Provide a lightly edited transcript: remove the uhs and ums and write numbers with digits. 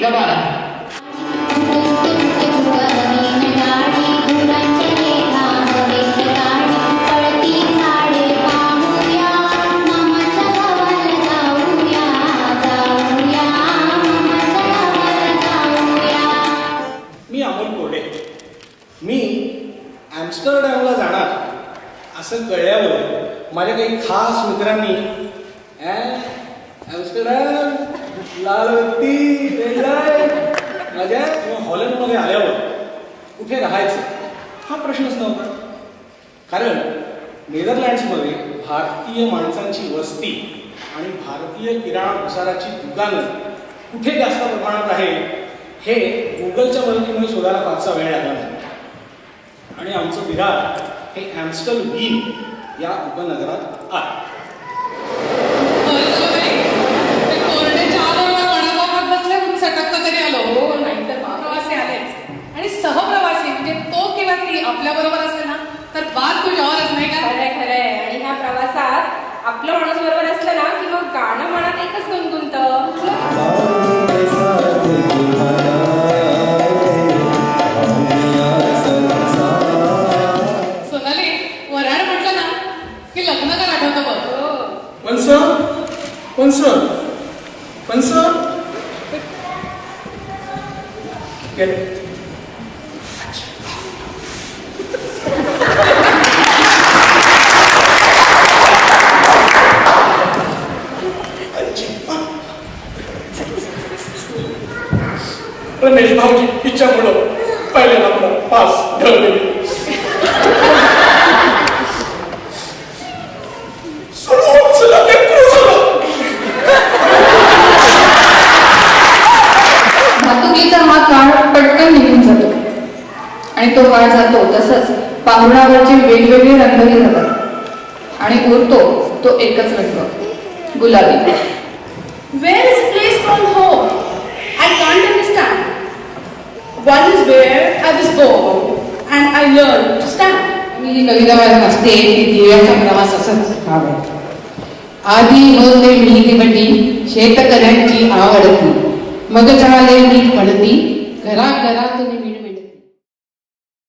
गबारा. मी अमोल कोरडे. मी ॲम्स्टरडॅमला जाणार असं कळल्यावर माझ्या काही खास मित्रांनी ॲम्स्टरडॅम लालबत्ती रेड लाईट माझ्या किंवा हॉलंडमध्ये आल्यावर कुठे राहायचं हा प्रश्नच नव्हता. कारण नेदरलँड्समध्ये भारतीय माणसांची वस्ती आणि भारतीय किराणा भुसाराची दुकानं कुठे जास्त प्रमाणात आहे हे गुगलच्या मदतीमुळे शोधायला फारसा वेळ लागला नाही. आणि आमचं विरार हे ॲम्स्टरडॅम या उपनगरात आहे. आणि सहप्रवासी म्हणजे तो किंवा ती आपल्या बरोबर असेल ना तर बात तुझ्यावरच नाही का? खरंय खरंय. आणि ह्या प्रवासात आपलं माणूस बरोबर असलं ना की मग गाणं मनात एकच गुणगुणतं. सोनाली वराड म्हटलं ना की लग्न कर आठवतं बघ. पंच रमेश भाऊजी हिच्यामुळं पहिले नंबर पास ढळलेली. भातुकीचा हा काळ पटकन निघून जातो आणि तो काळ जातो तसंच पांघरुणावरचे वेगवेगळे रंगही जातात आणि उरतो तो एकच रंग गुलाबी. Where is a place called home? I can't understand. One is where I was born and I learned to stand. मी जी कविता वाचत असते ती दिव्याचा प्रवास असंच हवं. आधी नोंदले मिहिती बटी शेतकऱ्यांची आवडती मग चाले नीट पडती घराघरात मिळमिळ